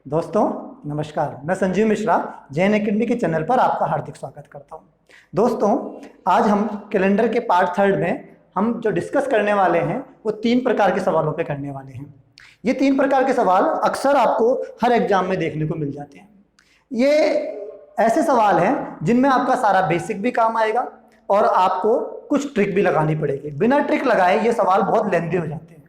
दोस्तों नमस्कार, मैं संजीव मिश्रा जैन एकेडमी के चैनल पर आपका हार्दिक स्वागत करता हूं। दोस्तों आज हम कैलेंडर के पार्ट 3 में हम जो डिस्कस करने वाले हैं वो 3 प्रकार के सवालों पे करने वाले हैं। ये 3 प्रकार के सवाल अक्सर आपको हर एग्जाम में देखने को मिल जाते हैं। ये ऐसे सवाल हैं जिनमें आपका सारा बेसिक भी काम आएगा और आपको कुछ ट्रिक भी लगानी पड़ेगी। बिना ट्रिक लगाए ये सवाल बहुत लेंथी हो जाते हैं।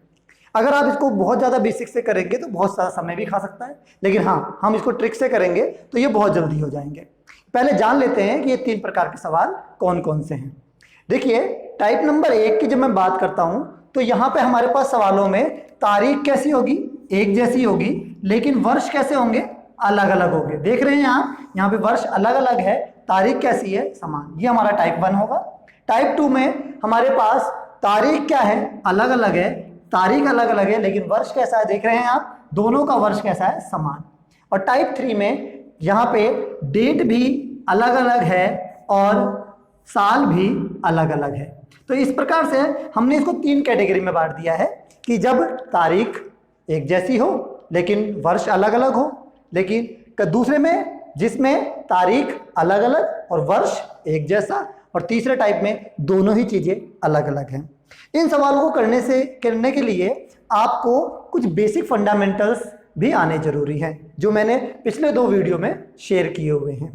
अगर आप इसको बहुत ज़्यादा बेसिक से करेंगे तो बहुत सारा समय भी खा सकता है, लेकिन हाँ हम इसको ट्रिक से करेंगे तो ये बहुत जल्दी हो जाएंगे। पहले जान लेते हैं कि ये 3 प्रकार के सवाल कौन कौन से हैं। देखिए टाइप नंबर 1 की जब मैं बात करता हूं तो यहाँ पे हमारे पास सवालों में तारीख कैसी होगी, एक जैसी होगी, लेकिन वर्ष कैसे होंगे, अलग अलग होंगे। देख रहे हैं यहाँ पे वर्ष अलग अलग है, तारीख कैसी है, समान। ये हमारा टाइप 1 होगा। टाइप 2 में हमारे पास तारीख क्या है, अलग अलग है, तारीख अलग अलग है, लेकिन वर्ष कैसा है, देख रहे हैं आप, दोनों का वर्ष कैसा है, समान। और टाइप 3 में यहाँ पे डेट भी अलग अलग है और साल भी अलग अलग है। तो इस प्रकार से हमने इसको 3 कैटेगरी में बांट दिया है कि जब तारीख एक जैसी हो लेकिन वर्ष अलग अलग हो, लेकिन दूसरे में जिसमें तारीख अलग अलग और वर्ष एक जैसा, और तीसरे टाइप में दोनों ही चीजें अलग अलग हैं। इन सवालों को करने के लिए आपको कुछ बेसिक फंडामेंटल्स भी आने जरूरी हैं, जो मैंने पिछले 2 वीडियो में शेयर किए हुए हैं।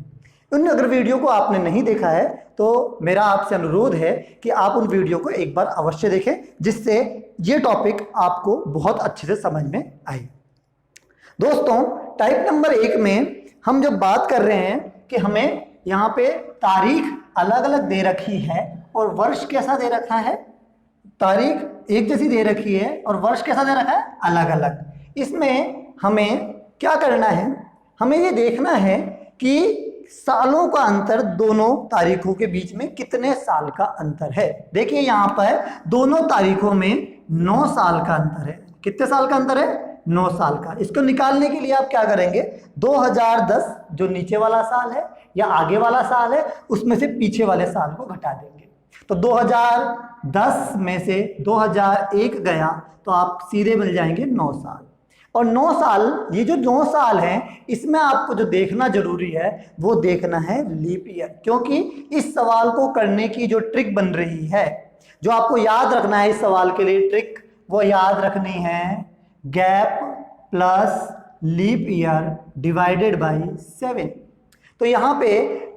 उन अगर वीडियो को आपने नहीं देखा है तो मेरा आपसे अनुरोध है कि आप उन वीडियो को एक बार अवश्य देखें, जिससे ये टॉपिक आपको बहुत अच्छे से समझ में आए। दोस्तों टाइप नंबर 1 में हम जब बात कर रहे हैं कि हमें यहाँ पे तारीख अलग अलग दे रखी है और वर्ष कैसा दे रखा है, तारीख एक जैसी दे रखी है और वर्ष कैसा दे रखा है, अलग अलग। इसमें हमें क्या करना है, हमें ये देखना है कि सालों का अंतर दोनों तारीखों के बीच में कितने साल का अंतर है। देखिए यहाँ पर दोनों तारीखों में 9 साल का अंतर है। कितने साल का अंतर है, 9 साल का। इसको निकालने के लिए आप क्या करेंगे, 2010 जो नीचे वाला साल है या आगे वाला साल है उसमें से पीछे वाले साल को घटा देंगे। तो 2010 में से 2001 गया तो आप सीधे मिल जाएंगे 9 साल। और 9 साल, ये जो 9 साल हैं, इसमें आपको जो देखना जरूरी है वो देखना है लीप ईयर, क्योंकि इस सवाल को करने की जो ट्रिक बन रही है, जो आपको याद रखना है इस सवाल के लिए ट्रिक, वो याद रखनी है gap plus leap year divided by 7। तो यहाँ पे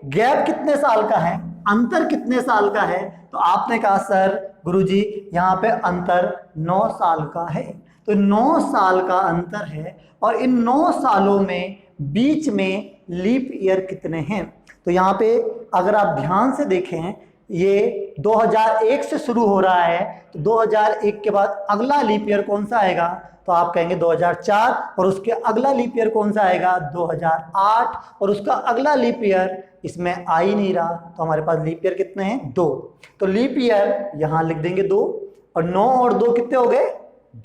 गैप कितने साल का है, अंतर कितने साल का है, तो आपने कहा सर गुरुजी यहाँ पे अंतर 9 साल का है। तो 9 साल का अंतर है और इन 9 सालों में बीच में लीप ईयर कितने हैं। तो यहाँ पे अगर आप ध्यान से देखें, ये 2001 से शुरू हो रहा है, तो 2001 के बाद अगला लीप ईयर कौन सा आएगा, तो आप कहेंगे 2004, और उसके अगला लीप ईयर कौन सा आएगा, 2008, और उसका अगला लीप ईयर इसमें आ ही नहीं रहा, तो हमारे पास लीप ईयर कितने हैं, 2। तो लीप ईयर यहाँ लिख देंगे 2, और 9 और 2 कितने हो गए,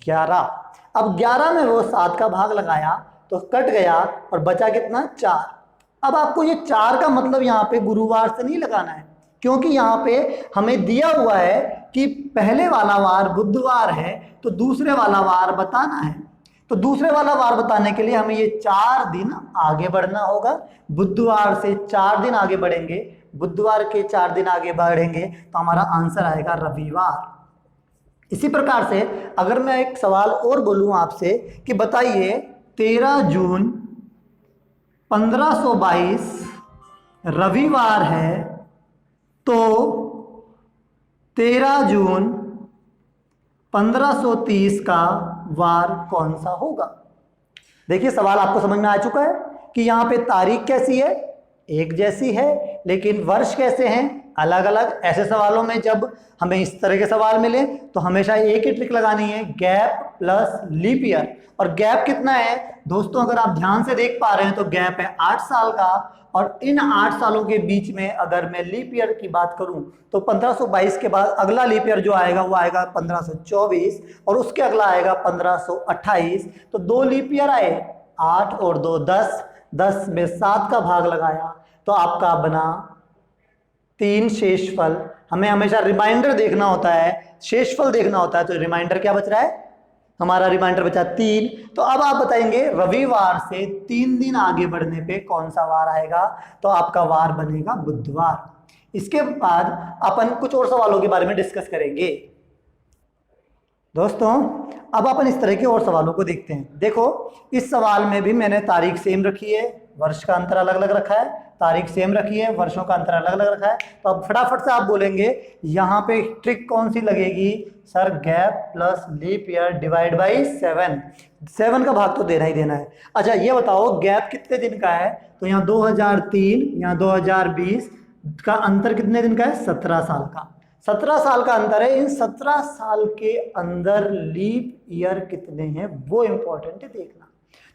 11। अब 11 में वो 7 का भाग लगाया तो कट गया और बचा कितना, 4। अब आपको ये 4 का मतलब यहाँ पे गुरुवार से नहीं लगाना है, क्योंकि यहाँ पे हमें दिया हुआ है कि पहले वाला वार बुधवार है तो दूसरे वाला वार बताना है। तो दूसरे वाला वार बताने के लिए हमें ये 4 दिन आगे बढ़ना होगा। बुधवार से 4 दिन आगे बढ़ेंगे, बुधवार के 4 दिन आगे बढ़ेंगे तो हमारा आंसर आएगा रविवार। इसी प्रकार से अगर मैं एक सवाल और बोलूं आपसे कि बताइए 13 जून 1522 रविवार है, तो 13 जून 1530 का वार कौन सा होगा। देखिए सवाल आपको समझ में आ चुका है कि यहाँ पे तारीख कैसी है, एक जैसी है, लेकिन वर्ष कैसे हैं, अलग अलग। ऐसे सवालों में जब हमें इस तरह के सवाल मिले तो हमेशा एक ही ट्रिक लगानी है, गैप प्लस लीप ईयर। और गैप कितना है दोस्तों, अगर आप ध्यान से देख पा रहे हैं तो गैप है 8 साल का, और इन 8 सालों के बीच में अगर मैं लीप ईयर की बात करूं तो 1522 के बाद अगला लीप ईयर जो आएगा वो आएगा 1524, और उसके अगला आएगा 1528। तो 2 लीप ईयर आए, 8 और 2 10, 10 में 7 का भाग लगाया तो आपका बना 3 शेषफल। हमें हमेशा रिमाइंडर देखना होता है, शेषफल देखना होता है, तो रिमाइंडर क्या बच रहा है, हमारा रिमाइंडर बचा 3। तो अब आप बताएंगे रविवार से 3 दिन आगे बढ़ने पे कौन सा वार आएगा, तो आपका वार बनेगा बुधवार। इसके बाद अपन कुछ और सवालों के बारे में डिस्कस करेंगे। दोस्तों अब अपन इस तरह के और सवालों को देखते हैं। देखो इस सवाल में भी मैंने तारीख सेम रखी है, वर्ष का अंतर अलग अलग रखा है, तारीख सेम रखी है, वर्षों का अंतर अलग अलग रखा है। तो अब फटाफट से आप बोलेंगे यहाँ पे ट्रिक कौन सी लगेगी, sir gap plus leap year divide by 7। 7 का भाग तो देना ही देना है। अच्छा ये बताओ गैप कितने दिन का है, तो यहाँ 2003 यहाँ 2020 का अंतर कितने दिन का है, 17 साल का। 17 साल का अंतर है। इन 17 साल के अंदर लीप ईयर कितने हैं वो इंपॉर्टेंट है देखना।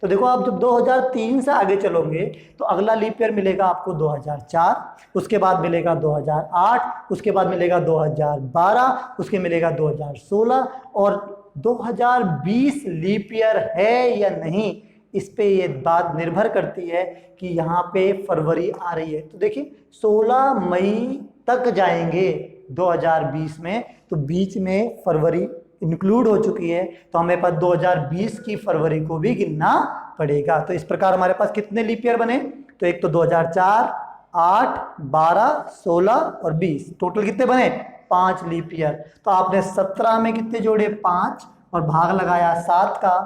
तो देखो आप जब 2003 से आगे चलोगे तो अगला लीप ईयर मिलेगा आपको 2004, उसके बाद मिलेगा 2008, उसके बाद मिलेगा 2012, उसके मिलेगा 2016 और 2020 लीप ईयर है या नहीं, इस पे ये बात निर्भर करती है कि यहाँ पे फरवरी आ रही है। तो देखिए 16 मई तक जाएंगे 2020 में, तो बीच में फरवरी इंक्लूड हो चुकी है, तो हमें पास 2020 की फरवरी को भी गिनना पड़ेगा। तो इस प्रकार हमारे पास कितने लीप ईयर बने, तो एक तो 2004, 8, 12, 16 और 20, टोटल कितने बने 5 लीप ईयर। तो आपने 17 में कितने जोड़े 5 और भाग लगाया 7 का,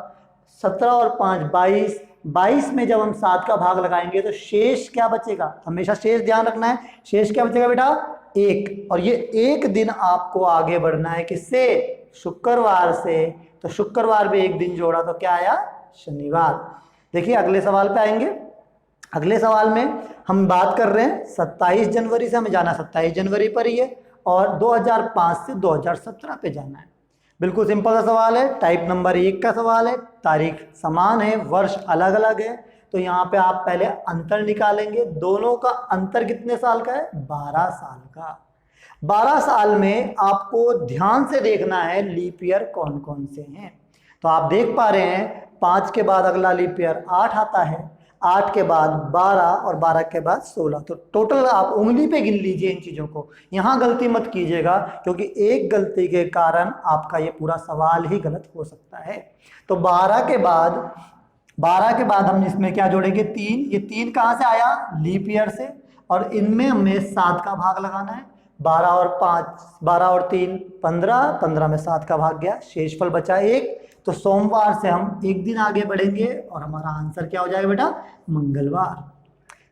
17 और 5 22, 22 में जब हम 7 का भाग लगाएंगे तो शेष क्या बचेगा, हमेशा शेष ध्यान रखना है, शेष क्या बचेगा बेटा 1। और ये 1 दिन आपको आगे बढ़ना है किससे, शुक्रवार से। तो शुक्रवार में 1 दिन जोड़ा तो क्या आया, शनिवार। देखिए अगले सवाल पे आएंगे। अगले सवाल में हम बात कर रहे हैं 27 जनवरी से, हमें जाना 27 जनवरी पर ही है और 2005 से 2017 पे जाना है। बिल्कुल सिंपल सा सवाल है, टाइप नंबर 1 का सवाल है, तारीख समान है, वर्ष अलग अलग है। तो यहाँ पे आप पहले अंतर निकालेंगे, दोनों का अंतर कितने साल का है, 12 साल का। 12 साल में आपको ध्यान से देखना है लीप ईयर कौन कौन से हैं। तो आप देख पा रहे हैं 5 के बाद अगला लीप ईयर 8 आता है, 8 के बाद 12 और 12 के बाद 16। तो टोटल आप उंगली पे गिन लीजिए इन चीज़ों को, यहाँ गलती मत कीजिएगा क्योंकि एक गलती के कारण आपका ये पूरा सवाल ही गलत हो सकता है। तो 12 के बाद हम इसमें क्या जोड़ेंगे 3। ये 3 कहाँ से आया, लीप ईयर से, और इनमें हमें 7 का भाग लगाना है। 12 और 5, 12 और 3 15, 15 में 7 का भाग गया, शेषफल बचा 1। तो सोमवार से हम 1 दिन आगे बढ़ेंगे और हमारा आंसर क्या हो जाएगा बेटा, मंगलवार।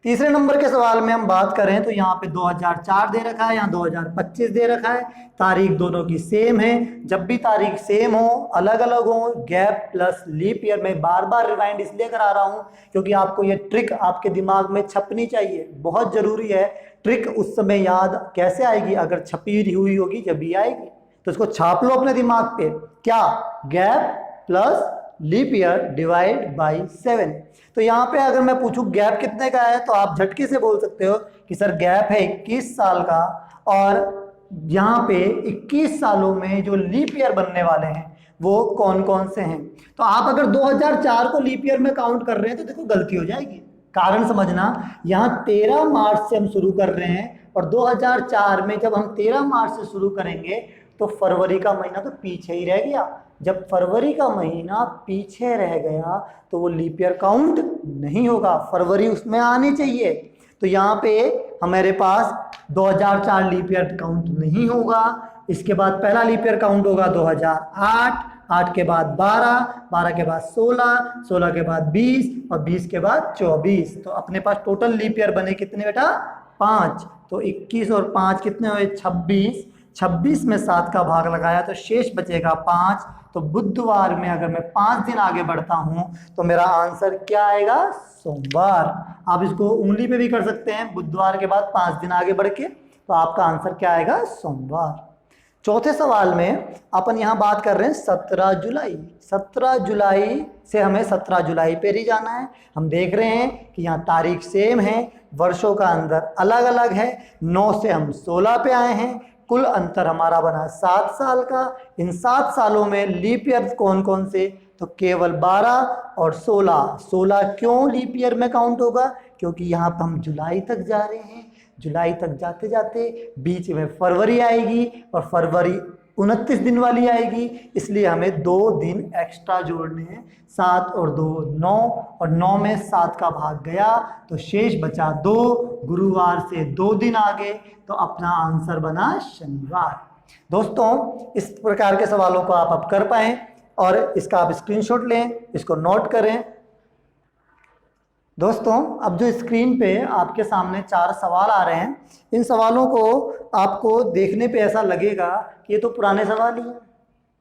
तीसरे नंबर के सवाल में हम बात करें तो यहाँ पे 2004 दे रखा है, यहाँ 2025 दे रखा है, तारीख दोनों की सेम है। जब भी तारीख सेम हो, अलग अलग हो, गैप प्लस लीप ईयर, में बार बार रिवाइंड इसलिए करा रहा हूँ क्योंकि आपको ये ट्रिक आपके दिमाग में छपनी चाहिए, बहुत जरूरी है। ट्रिक उस समय याद कैसे आएगी, अगर छपी हुई होगी जब भी आएगी। तो इसको छाप लो अपने दिमाग पे, क्या, gap plus leap year divide by 7। तो यहाँ पे अगर मैं पूछूं गैप कितने का है तो आप झटके से बोल सकते हो कि सर गैप है 21 साल का, और यहाँ पे 21 सालों में जो लीप ईयर बनने वाले हैं वो कौन कौन से हैं। तो आप अगर 2004 को लीप ईयर में काउंट कर रहे हैं तो देखो गलती हो जाएगी। कारण समझना, यहाँ 13 मार्च से हम शुरू कर रहे हैं और 2004 में जब हम 13 मार्च से शुरू करेंगे तो फरवरी का महीना तो पीछे ही रह गया। जब फरवरी का महीना पीछे रह गया तो वो लीप ईयर काउंट नहीं होगा, फरवरी उसमें आनी चाहिए। तो यहाँ पे हमारे पास 2004 लीप ईयर काउंट नहीं होगा। इसके बाद पहला लीप ईयर काउंट होगा 2008, 8 के बाद 12, 12 के बाद 16, 16 के बाद 20 और 20 के बाद 24। तो अपने पास टोटल लीप ईयर बने कितने बेटा, 5। तो 21 और 5 कितने हुए, 26। 26 में 7 का भाग लगाया तो शेष बचेगा 5। तो बुधवार में अगर मैं 5 दिन आगे बढ़ता हूं तो मेरा आंसर क्या आएगा, सोमवार। आप इसको उंगली पे भी कर सकते हैं, बुधवार के बाद 5 दिन आगे बढ़ के, तो आपका आंसर क्या आएगा, सोमवार। चौथे सवाल में अपन यहाँ बात कर रहे हैं 17 जुलाई। 17 जुलाई से हमें 17 जुलाई पे ही जाना है। हम देख रहे हैं कि यहाँ तारीख सेम है, वर्षों का अंदर अलग अलग है। 9 से हम 16 पे आए हैं, कुल अंतर हमारा बना 7 साल का। इन 7 सालों में लीप ईयर कौन कौन से, तो केवल 12 और 16। 16 क्यों लीप ईयर में काउंट होगा, क्योंकि यहाँ पर हम जुलाई तक जा रहे हैं। जुलाई तक जाते जाते बीच में फरवरी आएगी और फरवरी 29 दिन वाली आएगी, इसलिए हमें 2 दिन एक्स्ट्रा जोड़ने हैं। 7 और 2 9, और 9 में 7 का भाग गया तो शेष बचा 2। गुरुवार से 2 दिन आगे, तो अपना आंसर बना शनिवार। दोस्तों, इस प्रकार के सवालों को आप अब कर पाएं और इसका आप स्क्रीनशॉट लें, इसको नोट करें। दोस्तों, अब जो स्क्रीन पे आपके सामने 4 सवाल आ रहे हैं, इन सवालों को आपको देखने पे ऐसा लगेगा कि ये तो पुराने सवाल ही हैं,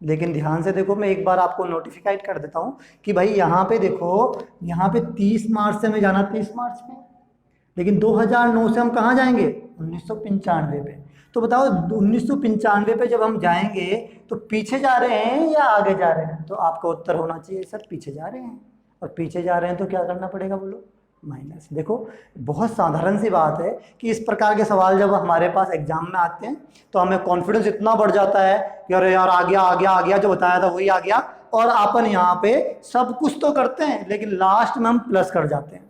लेकिन ध्यान से देखो, मैं एक बार आपको नोटिफाइड कर देता हूँ कि भाई यहाँ पे देखो, यहाँ पे 30 मार्च से हमें जाना 30 मार्च पे, लेकिन 2009 से हम कहाँ जाएंगे? 1995 पे। तो बताओ 1995 पे जब हम जाएंगे तो पीछे जा रहे हैं या आगे जा रहे हैं? तो आपका उत्तर होना चाहिए सर पीछे जा रहे हैं। और पीछे जा रहे हैं तो क्या करना पड़ेगा बोलो? माइनस। देखो, बहुत साधारण सी बात है कि इस प्रकार के सवाल जब हमारे पास एग्जाम में आते हैं तो हमें कॉन्फिडेंस इतना बढ़ जाता है कि अरे यार आ गया आ गया आ गया, जो बताया था वही आ गया, और अपन यहाँ पे सब कुछ तो करते हैं लेकिन लास्ट में हम प्लस कर जाते हैं,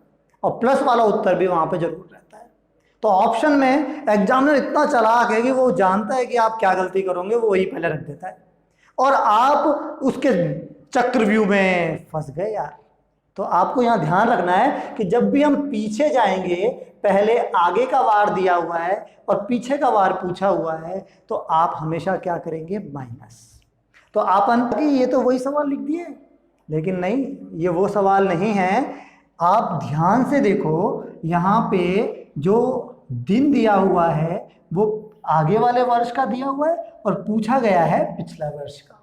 और प्लस वाला उत्तर भी वहाँ पे जरूर रहता है। तो ऑप्शन में एग्जामिनर इतना चालाक है कि वो जानता है कि आप क्या गलती करोगे, वो वही पहले रख देता है, और आप उसके चक्रव्यूह में फंस गए यार। तो आपको यहाँ ध्यान रखना है कि जब भी हम पीछे जाएंगे, पहले आगे का वार दिया हुआ है और पीछे का वार पूछा हुआ है, तो आप हमेशा क्या करेंगे? माइनस। तो आप ये तो वही सवाल लिख दिए, लेकिन नहीं, ये वो सवाल नहीं है। आप ध्यान से देखो, यहाँ पे जो दिन दिया हुआ है वो आगे वाले वर्ष का दिया हुआ है और पूछा गया है पिछला वर्ष का।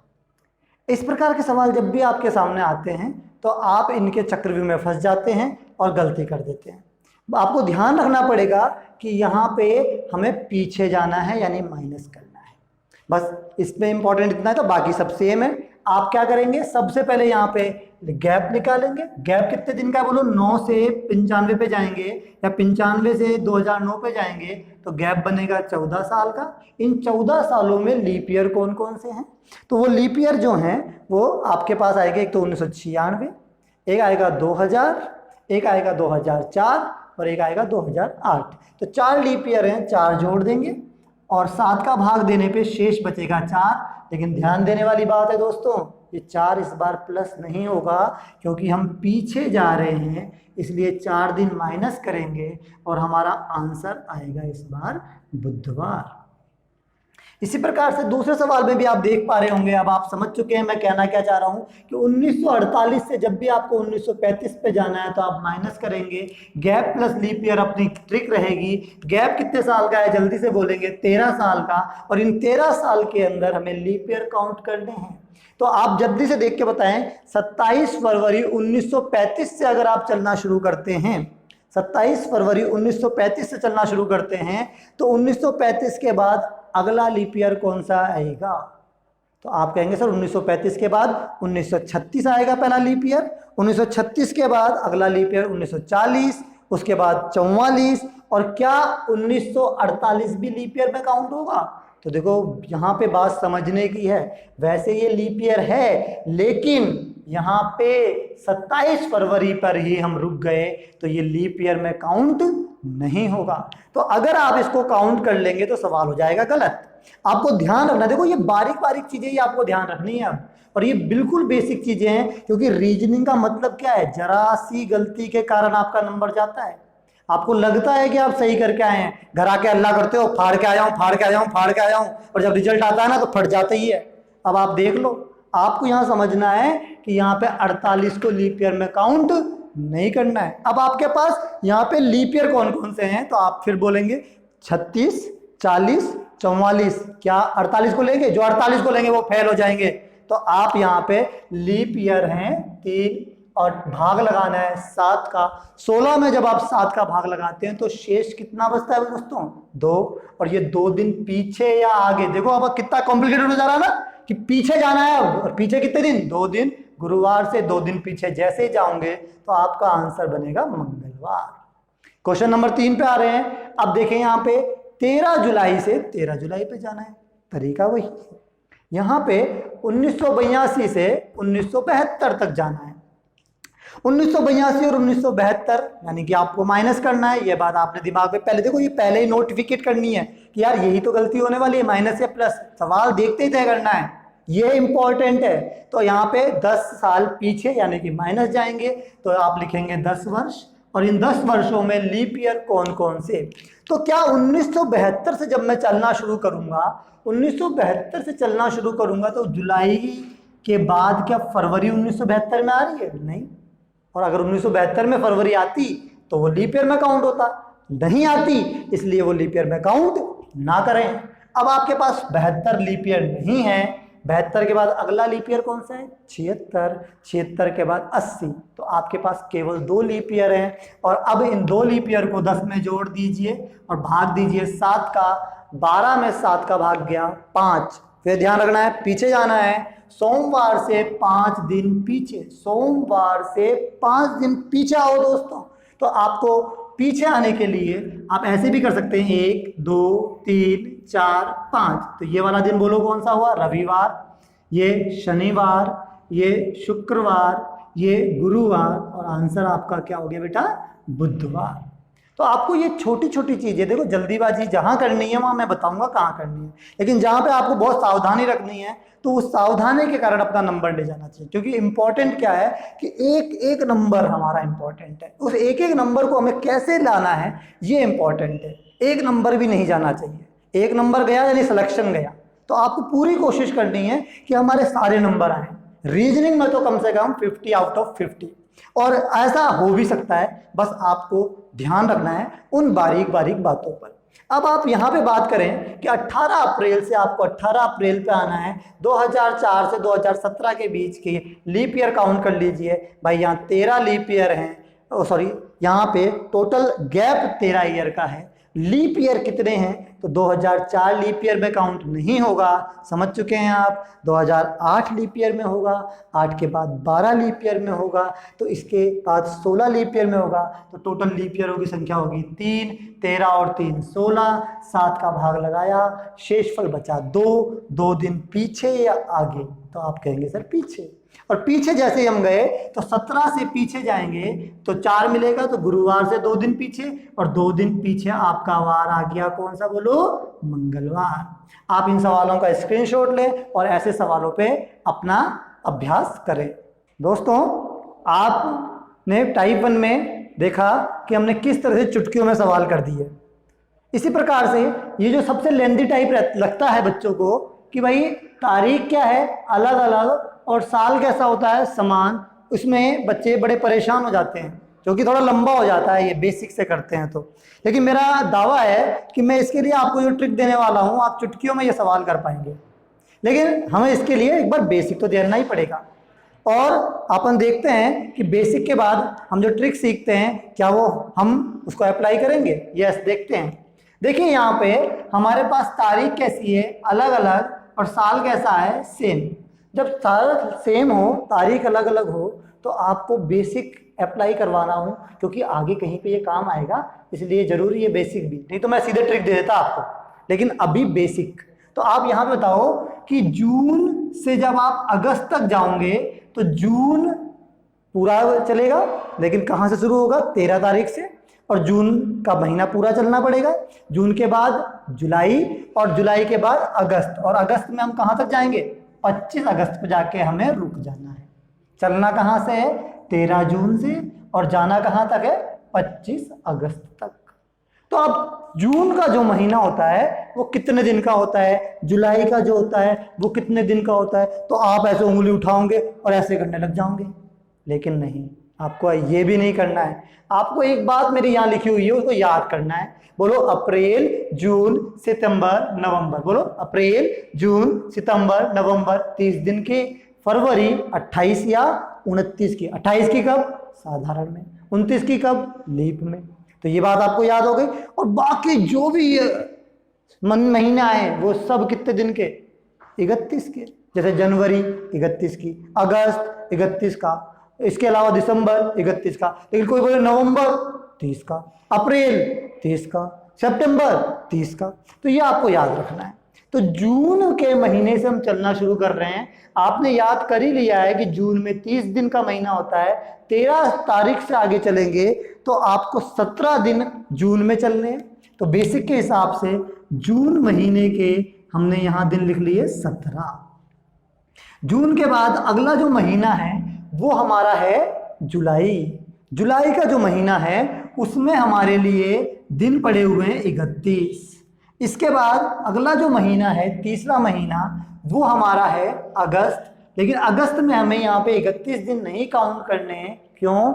इस प्रकार के सवाल जब भी आपके सामने आते हैं तो आप इनके चक्रव्यूह में फंस जाते हैं और गलती कर देते हैं। आपको ध्यान रखना पड़ेगा कि यहाँ पे हमें पीछे जाना है, यानी माइनस करना है। बस इसमें इंपॉर्टेंट इतना है, तो बाकी सब सेम है। आप क्या करेंगे? सबसे पहले यहाँ पे गैप निकालेंगे। गैप कितने दिन का है बोलो? 9 से 95 पे जाएंगे या 95 से 2009 पे जाएंगे, तो गैप बनेगा 14 साल का। इन 14 सालों में लीप ईयर कौन कौन से हैं? तो वो लीप ईयर जो हैं वो आपके पास आएगा, एक तो 1996, एक आएगा 2000, एक आएगा 2004 और एक आएगा 2008। तो 4 लीप ईयर हैं, 4 जोड़ देंगे और 7 का भाग देने पे शेष बचेगा 4। लेकिन ध्यान देने वाली बात है दोस्तों, ये 4 इस बार प्लस नहीं होगा क्योंकि हम पीछे जा रहे हैं, इसलिए 4 दिन माइनस करेंगे और हमारा आंसर आएगा इस बार बुधवार। इसी प्रकार से दूसरे सवाल में भी आप देख पा रहे होंगे, अब आप समझ चुके हैं मैं कहना क्या चाह रहा हूं कि 1948 से जब भी आपको 1935 पे जाना है तो आप माइनस करेंगे। गैप प्लस लीप ईयर अपनी ट्रिक रहेगी। गैप कितने साल का है जल्दी से बोलेंगे? 13 साल का, और इन 13 साल के अंदर हमें लीप ईयर काउंट करने हैं। तो आप जल्दी से देख के बताएं, 27 फरवरी 1935 से अगर आप चलना शुरू करते हैं, 27 फरवरी 1935 से चलना शुरू करते हैं, तो 1935 के बाद अगला लीप ईयर कौन सा आएगा? तो आप कहेंगे सर 1935 के बाद 1936 आएगा पहला लीप ईयर, 1936 के बाद अगला लीप ईयर 1940, उसके बाद 44, और क्या 1948 भी लीप ईयर में काउंट होगा? तो देखो यहाँ पे बात समझने की है। वैसे ये लीप ईयर है, लेकिन यहाँ पे 27 फरवरी पर ही हम रुक गए, तो ये लीप ईयर में काउंट नहीं होगा। तो अगर आप इसको काउंट कर लेंगे तो सवाल हो जाएगा गलत। आपको ध्यान रखना, देखो ये बारीक बारीक चीजें ही आपको ध्यान रखनी है अब, और ये बिल्कुल बेसिक चीजें हैं, क्योंकि रीजनिंग का मतलब क्या है? जरा सी गलती के कारण आपका नंबर जाता है। आपको लगता है कि आप सही करके आए हैं, घर आके अल्लाह करते हो फाड़ के आ जाऊं, फाड़ के आ जाऊं, फाड़ के आ जाऊं, और जब रिजल्ट आता है ना तो फट जाता ही है। अब आप देख लो, आपको यहाँ समझना है कि यहाँ पे 48 को लीप ईयर में काउंट नहीं करना है। अब आपके पास यहाँ पे लीप ईयर कौन कौन से हैं? तो आप फिर बोलेंगे 36, 40, 44। क्या 48 को लेंगे? जो 48 को लेंगे वो फेल हो जाएंगे। तो आप यहाँ पे लीप ईयर हैं 3 और भाग लगाना है 7 का। 16 में जब आप 7 का भाग लगाते हैं तो शेष कितना बचता है दोस्तों? 2, और ये 2 दिन पीछे या आगे। देखो अब कितना कॉम्प्लिकेटेड हो जा रहा है ना, कि पीछे जाना है अब, और पीछे कितने दिन? 2 दिन। गुरुवार से 2 दिन पीछे जैसे ही जाओगे तो आपका आंसर बनेगा मंगलवार। क्वेश्चन नंबर 3 पे आ रहे हैं। अब देखें यहाँ पे 13 जुलाई से 13 जुलाई पे जाना है, तरीका वही है। यहाँ पे 1982 से 1972 तक जाना है। 1982 और 1972 यानी कि आपको माइनस करना है। ये बात आपने दिमाग में पहले देखो, ये पहले ही नोटिफिकेट करनी है कि यार यही तो गलती होने वाली है, माइनस या प्लस, सवाल देखते ही तय करना है, ये इंपॉर्टेंट है। तो यहाँ पे 10 साल पीछे यानी कि माइनस जाएंगे, तो आप लिखेंगे 10 वर्ष, और इन 10 वर्षों में लीप ईयर कौन कौन से। तो क्या 1972 से जब मैं चलना शुरू करूंगा, 1972 से चलना शुरू करूंगा, तो जुलाई के बाद क्या फरवरी 1972 में आ रही है? नहीं। और अगर 1972 में फरवरी आती तो वो लीप ईयर में काउंट होता, नहीं आती, इसलिए वो लीप ईयर में काउंट ना करें। अब आपके पास 72 लीप ईयर नहीं है, 72 के बाद अगला लीप ईयर कौन सा है? 76, 76 के बाद 80, तो आपके पास केवल 2 लीप ईयर हैं। और अब इन 2 लीप ईयर को 10 में जोड़ दीजिए और भाग दीजिए 7 का, 12 में 7 का भाग गया 5। फिर ध्यान रखना है, पीछे जाना है, सोमवार से 5 दिन पीछे, सोमवार से 5 दिन पीछे आओ दोस्तों। तो आपको पीछे आने के लिए आप ऐसे भी कर सकते हैं, 1 2 3 4 5। तो ये वाला दिन बोलो कौन सा हुआ? रविवार, ये शनिवार, ये शुक्रवार, ये गुरुवार, और आंसर आपका क्या हो गया बेटा? बुधवार। तो आपको ये छोटी छोटी चीजें, देखो जल्दीबाजी जहां करनी है वहां मैं बताऊंगा कहां करनी है, लेकिन जहां पे आपको बहुत सावधानी रखनी है तो उस सावधानी के कारण अपना नंबर ले जाना चाहिए। क्योंकि इंपॉर्टेंट क्या है कि एक एक नंबर हमारा इंपॉर्टेंट है, उस एक एक नंबर को हमें कैसे लाना है ये इंपॉर्टेंट है। एक नंबर भी नहीं जाना चाहिए, एक नंबर गया यानी सिलेक्शन गया। तो आपको पूरी कोशिश करनी है कि हमारे सारे नंबर आए। रीजनिंग में तो कम से कम 50 आउट ऑफ 50, और ऐसा हो भी सकता है, बस आपको ध्यान रखना है उन बारीक बारीक बातों पर। अब आप यहाँ पे बात करें कि 18 अप्रैल से आपको 18 अप्रैल पे आना है, 2004 से 2017 के बीच के लीप ईयर काउंट कर लीजिए भाई। यहाँ 13 लीप ईयर हैं, सॉरी यहाँ पे टोटल गैप 13 ईयर का है। लीप ईयर कितने हैं? तो 2004 लीप ईयर में काउंट नहीं होगा, समझ चुके हैं आप। 2008 लीप ईयर में होगा, 8 के बाद 12 लीप ईयर में होगा, तो इसके बाद 16 लीप ईयर में होगा। तो टोटल लीप ईयरों की संख्या होगी 3, 13 और 3 16, 7 का भाग लगाया, शेषफल बचा 2, 2 दिन पीछे या आगे, तो आप कहेंगे सर पीछे। और पीछे जैसे हम गए तो 17 से पीछे जाएंगे तो 4 मिलेगा, तो गुरुवार से 2 दिन पीछे, और 2 दिन पीछे आपका वार आ गया कौन सा बोलो? मंगलवार। आप इन सवालों का स्क्रीनशॉट लें और ऐसे सवालों पे अपना अभ्यास करें। दोस्तों, आपने टाइप 1 में देखा कि हमने किस तरह से चुटकियों में सवाल कर दिए। इसी प्रकार से ये जो सबसे लेंथी टाइप लगता है बच्चों को कि भाई तारीख क्या है अलग अलग और साल कैसा होता है समान, उसमें बच्चे बड़े परेशान हो जाते हैं क्योंकि थोड़ा लंबा हो जाता है, ये बेसिक से करते हैं तो। लेकिन मेरा दावा है कि मैं इसके लिए आपको जो ट्रिक देने वाला हूँ, आप चुटकियों में ये सवाल कर पाएंगे। लेकिन हमें इसके लिए एक बार बेसिक तो देना ही पड़ेगा, और अपन देखते हैं कि बेसिक के बाद हम जो ट्रिक सीखते हैं क्या वो हम उसको अप्लाई करेंगे। यस, देखते हैं। देखिए यहाँ पे हमारे पास तारीख कैसी है अलग अलग, और साल कैसा है सेम। जब साल सेम हो, तारीख अलग अलग हो, तो आपको बेसिक अप्लाई करवाना हो, क्योंकि आगे कहीं पे ये काम आएगा, इसलिए जरूरी है बेसिक भी। नहीं तो मैं सीधे ट्रिक दे देता आपको, लेकिन अभी बेसिक। तो आप यहाँ पे बताओ कि जून से जब आप अगस्त तक जाओगे तो जून पूरा चलेगा, लेकिन कहाँ से शुरू होगा? 13 तारीख से, और जून का महीना पूरा चलना पड़ेगा। जून के बाद जुलाई, और जुलाई के बाद अगस्त, और अगस्त में हम कहाँ तक जाएंगे? 25 अगस्त पर जाके हमें रुक जाना है। चलना कहाँ से है? 13 जून से, और जाना कहाँ तक है? 25 अगस्त तक। तो अब जून का जो महीना होता है वो कितने दिन का होता है, जुलाई का जो होता है वो कितने दिन का होता है, तो आप ऐसे उंगली उठाओगे और ऐसे करने लग जाओगे। लेकिन नहीं, आपको ये भी नहीं करना है। आपको एक बात मेरी यहाँ लिखी हुई है उसको याद करना है। बोलो अप्रैल, जून, सितंबर, नवंबर। बोलो अप्रैल, जून, सितंबर, नवंबर, 30 दिन के। फरवरी 28 या 29 की। 28 की कब? साधारण में। 29 की कब? लीप में। तो ये बात आपको याद हो गई। और बाकी जो भी महीने आए वो सब कितने दिन के? 31 के। जैसे जनवरी 31 की, अगस्त 31 का, इसके अलावा दिसंबर 31 का। लेकिन कोई बोले नवंबर 30 का, अप्रैल 30 का, सितंबर 30 का। तो ये आपको याद रखना है। तो जून के महीने से हम चलना शुरू कर रहे हैं। आपने याद कर ही लिया है कि जून में 30 दिन का महीना होता है। 13 तारीख से आगे चलेंगे तो आपको 17 दिन जून में चलने हैं। तो बेसिक के हिसाब से जून महीने के हमने यहां दिन लिख लिए 17। जून के बाद अगला जो महीना है वो हमारा है जुलाई। जुलाई का जो महीना है उसमें हमारे लिए दिन पड़े हुए हैं 31। इसके बाद अगला जो महीना है, तीसरा महीना, वो हमारा है अगस्त। लेकिन अगस्त में हमें यहाँ पे 31 दिन नहीं काउंट करने हैं। क्यों?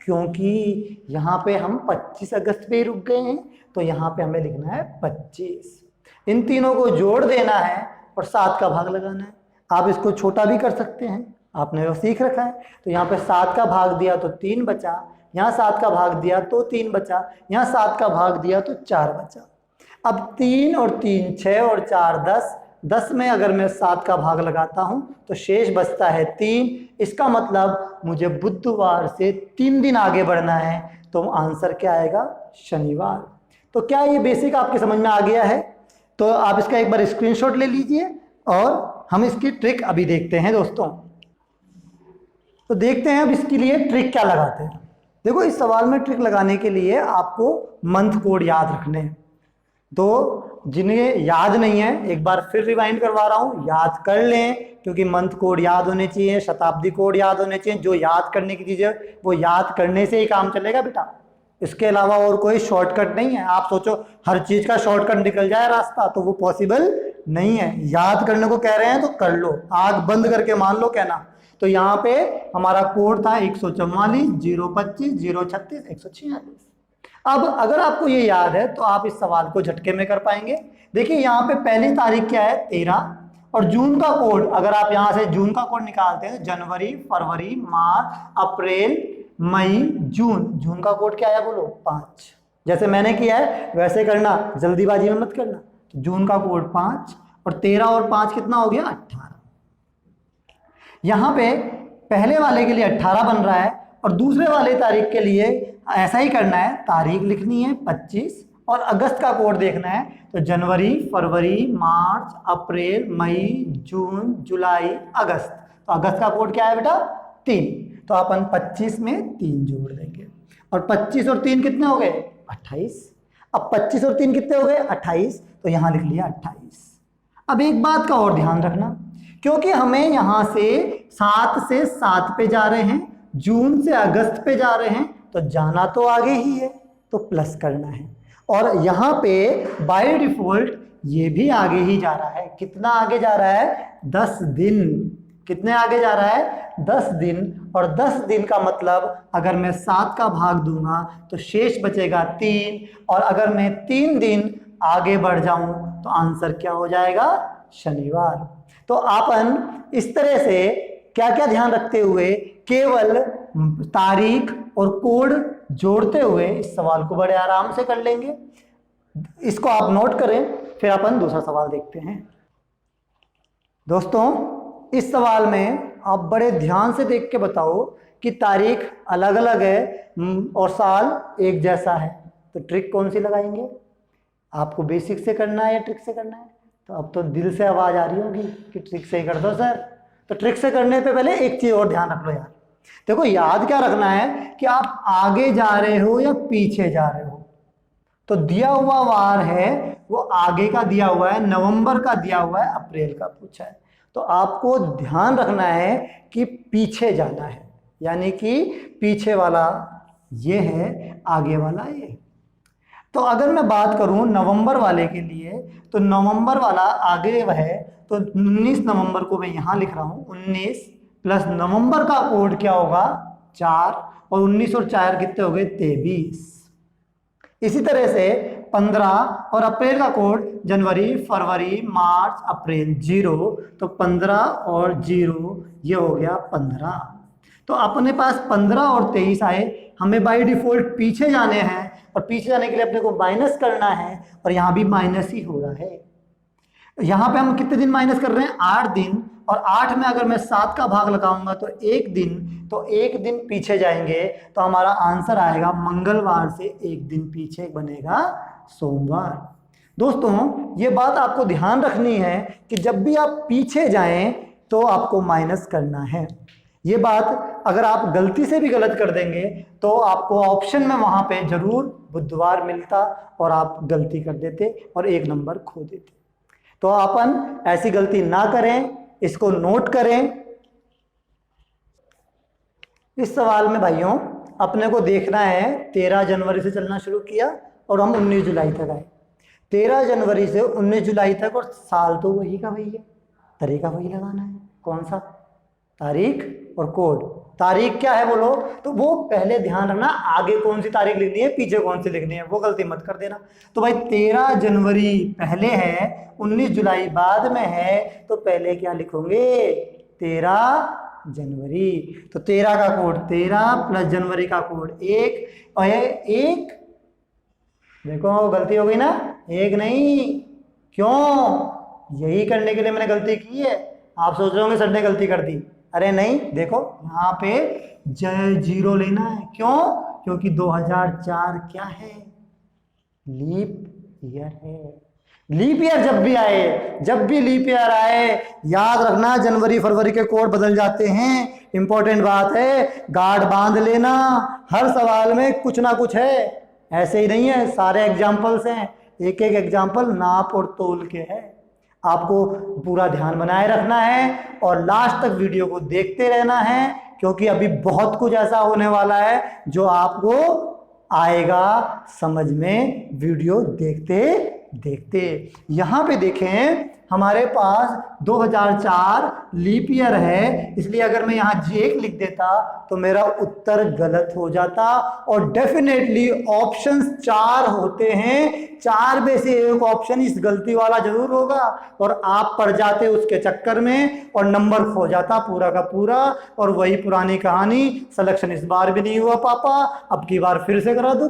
क्योंकि यहाँ पे हम 25 अगस्त पे रुक गए हैं, तो यहाँ पे हमें लिखना है 25। इन तीनों को जोड़ देना है और 7 का भाग लगाना है। आप इसको छोटा भी कर सकते हैं, आपने वो सीख रखा है। तो यहाँ पे 7 का भाग दिया तो 3 बचा, यहाँ 7 का भाग दिया तो 3 बचा, यहाँ 7 का भाग दिया तो 4 बचा। अब 3 और 3 6 और 4 10, 10 में अगर मैं 7 का भाग लगाता हूँ तो शेष बचता है 3। इसका मतलब मुझे बुधवार से 3 दिन आगे बढ़ना है, तो आंसर क्या आएगा? शनिवार। तो क्या ये बेसिक आपके समझ में आ गया है? तो आप इसका एक बार स्क्रीनशॉट ले लीजिए और हम इसकी ट्रिक अभी देखते हैं दोस्तों। तो देखते हैं अब इसके लिए ट्रिक क्या लगाते हैं। देखो, इस सवाल में ट्रिक लगाने के लिए आपको मंथ कोड याद रखने हैं। तो जिन्हें याद नहीं है, एक बार फिर रिवाइंड करवा रहा हूं, याद कर लें, क्योंकि मंथ कोड याद होने चाहिए, शताब्दी कोड याद होने चाहिए। जो याद करने की चीज़ है वो याद करने से ही काम चलेगा बेटा, इसके अलावा और कोई शॉर्टकट नहीं है। आप सोचो हर चीज का शॉर्टकट निकल जाए रास्ता, तो वो पॉसिबल नहीं है। याद करने को कह रहे हैं तो कर लो, आंख बंद करके मान लो कहना। तो यहाँ पे हमारा कोड था 144 025 036 146। अब अगर आपको ये याद है तो आप इस सवाल को झटके में कर पाएंगे। देखिए यहाँ पे पहली तारीख क्या है? 13। और जून का कोड, अगर आप यहाँ से जून का कोड निकालते हैं, जनवरी, फरवरी, मार्च, अप्रैल, मई, जून। जून का कोड क्या है बोलो? 5। जैसे मैंने किया है वैसे करना, जल्दीबाजी में मत करना। तो जून का कोड 5 और 13 और 5 कितना हो गया? 18। यहाँ पे पहले वाले के लिए 18 बन रहा है और दूसरे वाले तारीख के लिए ऐसा ही करना है, तारीख लिखनी है 25 और अगस्त का कोड देखना है। तो जनवरी, फरवरी, मार्च, अप्रैल, मई, जून, जुलाई, अगस्त। तो अगस्त का कोड क्या है बेटा? 3। तो अपन 25 में 3 जोड़ देंगे और 25 और 3 कितने हो गए? 28। अब 25 और 3 कितने हो गए? 28। तो यहां लिख लिया 28। अब एक बात का और ध्यान रखना, क्योंकि हमें यहां से 7 से 7 पे जा रहे हैं, जून से अगस्त पे जा रहे हैं, तो जाना तो आगे ही है, तो प्लस करना है। और यहाँ पे बाय डिफॉल्ट ये भी आगे ही जा रहा है। कितना आगे जा रहा है? 10 दिन। कितने आगे जा रहा है? 10 दिन। और 10 दिन का मतलब अगर मैं 7 का भाग दूंगा तो शेष बचेगा 3। और अगर मैं 3 दिन आगे बढ़ जाऊं तो आंसर क्या हो जाएगा? शनिवार। तो अपन इस तरह से क्या क्या ध्यान रखते हुए केवल तारीख और कोड जोड़ते हुए इस सवाल को बड़े आराम से कर लेंगे। इसको आप नोट करें, फिर अपन दूसरा सवाल देखते हैं। दोस्तों, इस सवाल में आप बड़े ध्यान से देख के बताओ कि तारीख अलग अलग है और साल एक जैसा है, तो ट्रिक कौन सी लगाएंगे? आपको बेसिक से करना है या ट्रिक से करना है? तो अब तो दिल से आवाज आ रही होगी कि ट्रिक से ही कर दो सर। तो ट्रिक से करने पे पहले एक चीज और ध्यान रख लो यार। देखो, याद क्या रखना है कि आप आगे जा रहे हो या पीछे जा रहे हो। तो दिया हुआ वार है वो आगे का दिया हुआ है, नवंबर का दिया हुआ है, अप्रैल का पूछा है। तो आपको ध्यान रखना है कि पीछे जाना है, यानी कि पीछे वाला ये है, आगे वाला ये। तो अगर मैं बात करूं नवंबर वाले के लिए, तो नवंबर वाला आगे है, तो 19 नवंबर को मैं यहां लिख रहा हूं। 19 प्लस नवंबर का कोड क्या होगा? 4। और 19 और 4 कितने हो गए? 23। इसी तरह से 15 और अप्रैल का कोड जनवरी, फरवरी, मार्च, अप्रैल 0। तो 15 और 0 ये हो गया 15। तो अपने पास 15 और 23 आए। हमें बाय डिफॉल्ट पीछे जाने हैं और पीछे जाने के लिए अपने को माइनस करना है, और यहाँ भी माइनस ही हो रहा है। यहाँ पे हम कितने दिन माइनस कर रहे हैं? 8 दिन। और 8 में अगर मैं 7 का भाग लगाऊंगा तो 1 दिन, तो 1 दिन पीछे जाएंगे, तो हमारा आंसर आएगा मंगलवार से 1 दिन पीछे बनेगा सोमवार। दोस्तों ये बात आपको ध्यान रखनी है कि जब भी आप पीछे जाएं तो आपको माइनस करना है। ये बात अगर आप गलती से भी गलत कर देंगे तो आपको ऑप्शन में वहां पे जरूर बुधवार मिलता और आप गलती कर देते और 1 नंबर खो देते। तो अपन ऐसी गलती ना करें, इसको नोट करें। इस सवाल में भाइयों अपने को देखना है 13 जनवरी से चलना शुरू किया और हम 19 जुलाई तक आए। 13 जनवरी से 19 जुलाई तक और साल तो वही का वही है, तरीका वही लगाना है। कौन सा? तारीख और कोड। तारीख क्या है बोलो, तो वो पहले ध्यान रखना आगे कौन सी तारीख लिखनी है पीछे कौन सी लिखनी है, वो गलती मत कर देना। तो भाई 13 जनवरी पहले है, 19 जुलाई बाद में है, तो पहले क्या लिखोगे? 13 जनवरी। तो 13 का कोड 13 प्लस जनवरी का कोड 1 और ये 1, देखो गलती हो गई ना, 1 नहीं। क्यों? यही करने के लिए मैंने गलती की है। आप सोच रहे होंगे सर ने गलती कर दी, अरे नहीं, देखो यहाँ पे 0 लेना है। क्यों? क्योंकि 2004 क्या है? लीप ईयर है। लीप ईयर जब भी लीप ईयर आए याद रखना जनवरी फरवरी के कोड बदल जाते हैं। इंपॉर्टेंट बात है, गार्ड बांध लेना। हर सवाल में कुछ ना कुछ है, ऐसे ही नहीं है, सारे एग्जाम्पल्स हैं, एक एक एग्जाम्पल नाप और तोल के है। आपको पूरा ध्यान बनाए रखना है और लास्ट तक वीडियो को देखते रहना है, क्योंकि अभी बहुत कुछ ऐसा होने वाला है जो आपको आएगा समझ में वीडियो देखते देखते। यहां पे देखें हमारे पास 2004 लीप ईयर है, इसलिए अगर मैं यहाँ J लिख देता तो मेरा उत्तर गलत हो जाता। और डेफिनेटली ऑप्शंस 4 होते हैं, 4 में से एक ऑप्शन इस गलती वाला जरूर होगा और आप पड़ जाते उसके चक्कर में और नंबर खो जाता पूरा का पूरा। और वही पुरानी कहानी, सिलेक्शन इस बार भी नहीं हुआ पापा, अब की बार फिर से करा दो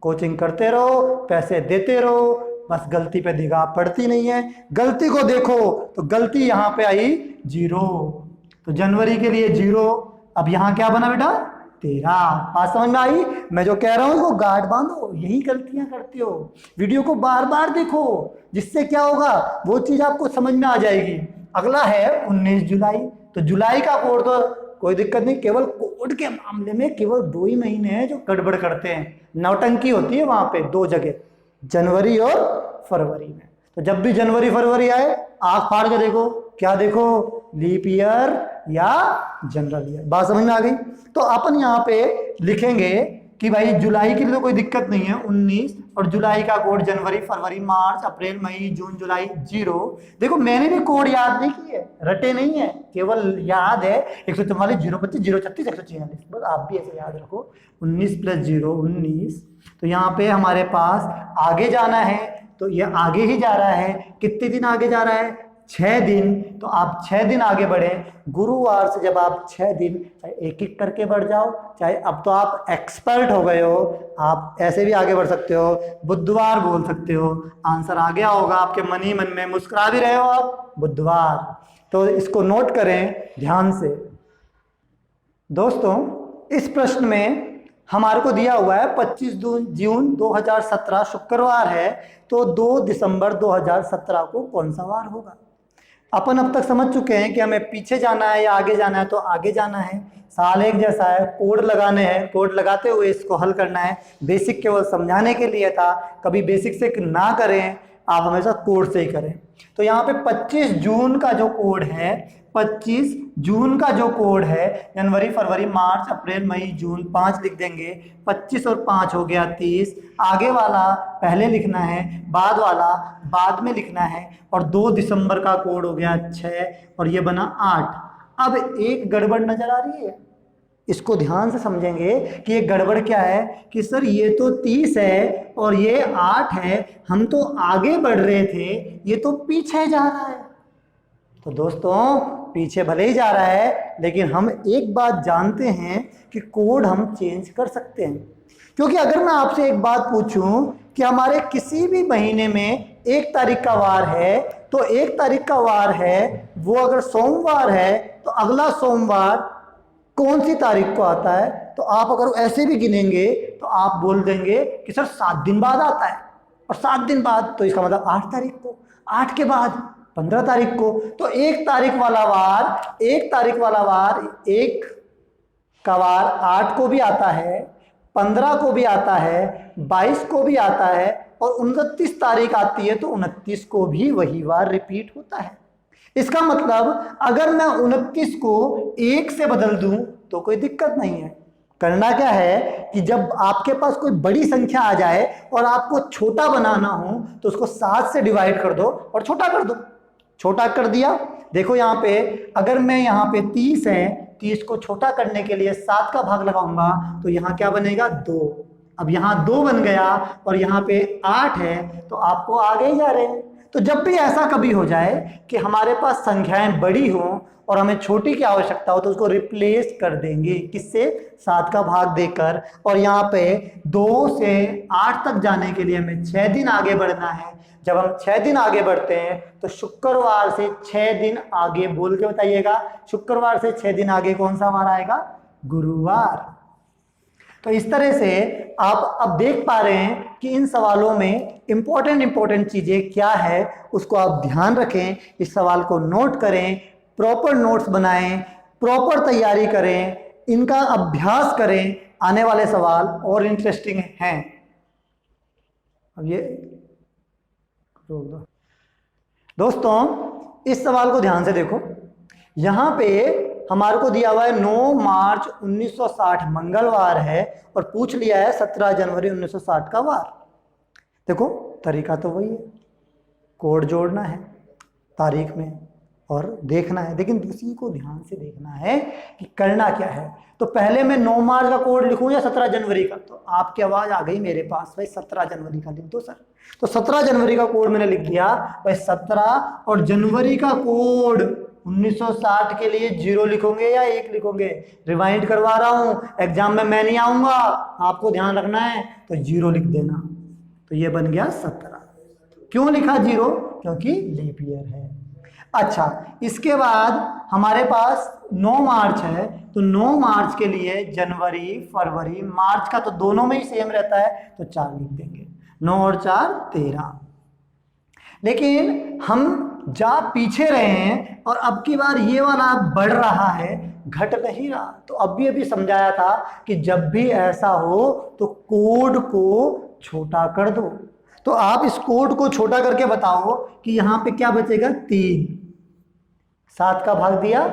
कोचिंग करते रहो, पैसे देते रहो, बस गलती पे निगाह पड़ती नहीं है। गलती को देखो तो गलती यहाँ पे आई 0, तो जनवरी के लिए 0। अब यहाँ क्या बना बेटा? 13। बात समझ में आई? मैं जो कह रहा हूँ वो गार्ड बांधो, यही गलतियां करते हो। वीडियो को बार बार देखो, जिससे क्या होगा वो चीज आपको समझ में आ जाएगी। अगला है 19 जुलाई। तो जुलाई का कोड तो कोई दिक्कत नहीं, केवल कोड के मामले में केवल 2 ही महीने हैं जो गड़बड़ करते हैं, नौटंकी होती है वहां पे 2 जगह, जनवरी और फरवरी में। तो जब भी जनवरी फरवरी आए आंख फाड़ के देखो, क्या देखो? लीप ईयर या जनरल ईयर। बात समझ में आ गई? तो अपन यहाँ पे लिखेंगे कि भाई जुलाई के लिए तो कोई दिक्कत नहीं है 19, और जुलाई का कोड जनवरी फरवरी मार्च अप्रैल मई जून जुलाई 0। देखो मैंने भी कोड याद नहीं किए, रटे नहीं है, केवल याद है 144 025 036 146, बस आप भी ऐसे याद रखो। 19 + 0 19। तो यहाँ पे हमारे पास आगे जाना है, तो ये आगे ही जा रहा है। कितने दिन आगे जा रहा है? 6 दिन। तो आप 6 दिन आगे बढ़े। गुरुवार से जब आप 6 दिन चाहे एक एक करके बढ़ जाओ, चाहे अब तो आप एक्सपर्ट हो गए हो, आप ऐसे भी आगे बढ़ सकते हो, बुधवार बोल सकते हो, आंसर आ गया होगा आपके मन ही मन में, मुस्कुरा भी रहे हो आप, बुधवार। तो इसको नोट करें ध्यान से। दोस्तों इस प्रश्न में हमारे को दिया हुआ है 25 जून 2017 शुक्रवार है, तो 2 दिसंबर 2017 को कौन सा वार होगा? अपन अब तक समझ चुके हैं कि हमें पीछे जाना है या आगे जाना है, तो आगे जाना है। साल एक जैसा है, कोड लगाने हैं, कोड लगाते हुए इसको हल करना है। बेसिक केवल समझाने के लिए था, कभी बेसिक से ना करें, आप हमेशा कोड से ही करें। तो यहाँ पे 25 जून का जो कोड है, 25 जून का जो कोड है, जनवरी फरवरी मार्च अप्रैल मई जून 5 लिख देंगे। 25 और 5 हो गया 30। आगे वाला पहले लिखना है, बाद वाला बाद में लिखना है। और 2 दिसंबर का कोड हो गया 6 और ये बना 8। अब एक गड़बड़ नजर आ रही है, इसको ध्यान से समझेंगे कि ये गड़बड़ क्या है कि सर ये तो 30 है और ये 8 है, हम तो आगे बढ़ रहे थे, ये तो पीछे जा रहा है। तो दोस्तों पीछे भले ही जा रहा है, लेकिन हम एक बात जानते हैं कि कोड हम चेंज कर सकते हैं। क्योंकि अगर मैं आपसे एक बात पूछूं कि हमारे किसी भी महीने में 1 तारीख का वार है, तो 1 तारीख का वार है वो अगर सोमवार है तो अगला सोमवार कौन सी तारीख को आता है? तो आप अगर ऐसे भी गिनेंगे तो आप बोल देंगे कि सर 7 दिन बाद आता है। और 7 दिन बाद, तो इसका मतलब 8 तारीख को, 8 के बाद 15 तारीख को। तो 1 तारीख वाला वार, 1 तारीख वाला वार, 1 का वार 8 को भी आता है, 15 को भी आता है, 22 को भी आता है और 29 तारीख आती है तो 29 को भी वही वार रिपीट होता है। इसका मतलब अगर मैं 29 को 1 से बदल दूं तो कोई दिक्कत नहीं है। करना क्या है कि जब आपके पास कोई बड़ी संख्या आ जाए और आपको छोटा बनाना हो तो उसको 7 से डिवाइड कर दो और छोटा कर दो। छोटा कर दिया, देखो यहाँ पे अगर मैं यहाँ पे 30 है, 30 को छोटा करने के लिए 7 का भाग लगाऊंगा तो यहाँ क्या बनेगा 2। अब यहाँ 2 बन गया और यहाँ पे 8 है तो आपको आगे ही जा रहे हैं। तो जब भी ऐसा कभी हो जाए कि हमारे पास संख्याएं बड़ी हों और हमें छोटी की आवश्यकता हो तो उसको रिप्लेस कर देंगे, किससे? 7 का भाग देकर। और यहाँ पे 2 से 8 तक जाने के लिए हमें 6 दिन आगे बढ़ना है। जब हम 6 दिन आगे बढ़ते हैं तो शुक्रवार से 6 दिन आगे, बोल के बताइएगा, शुक्रवार से 6 दिन आगे कौन सा वार आएगा? गुरुवार। तो इस तरह से आप अब देख पा रहे हैं कि इन सवालों में इंपॉर्टेंट चीजें क्या है, उसको आप ध्यान रखें, इस सवाल को नोट करें, प्रॉपर नोट्स बनाएं, प्रॉपर तैयारी करें, इनका अभ्यास करें। आने वाले सवाल और इंटरेस्टिंग हैं। अब ये रोक दो। दोस्तों इस सवाल को ध्यान से देखो, यहां पे हमारे को दिया हुआ है 9 मार्च 1960 मंगलवार है और पूछ लिया है 17 जनवरी 1960 का वार। देखो तरीका तो वही है, कोड जोड़ना है तारीख में और देखना है, लेकिन उसी को ध्यान से देखना है कि करना क्या है। तो पहले मैं 9 मार्च का कोड लिखूं या 17 जनवरी का? तो आपकी आवाज आ गई मेरे पास, भाई 17 जनवरी का लिख दो सर। तो 17 जनवरी का कोड मैंने लिख दिया भाई 17, और जनवरी का कोड 1960 के लिए 0 लिखोगे या 1 लिखोगे? रिवाइंड करवा रहा हूं, एग्जाम में मैं नहीं आऊंगा, आपको ध्यान रखना है, तो 0 लिख देना। तो ये बन गया 17। क्यों लिखा 0? क्योंकि लीप ईयर है। अच्छा, इसके बाद हमारे पास 9 मार्च है, तो 9 मार्च के लिए जनवरी, फरवरी, मार्च का तो दोनों में ही सेम रहता है, तो 4 लिख देंगे। 9 और 4 13। लेकिन हम जा पीछे रहे हैं और अब की बार ये वाला बढ़ रहा है, घट नहीं रहा। तो अभी समझाया था कि जब भी ऐसा हो तो कोड को छोटा कर दो। तो आप इस कोड को छोटा करके बताओ कि यहाँ पे क्या बचेगा? 3। 7 का भाग दिया,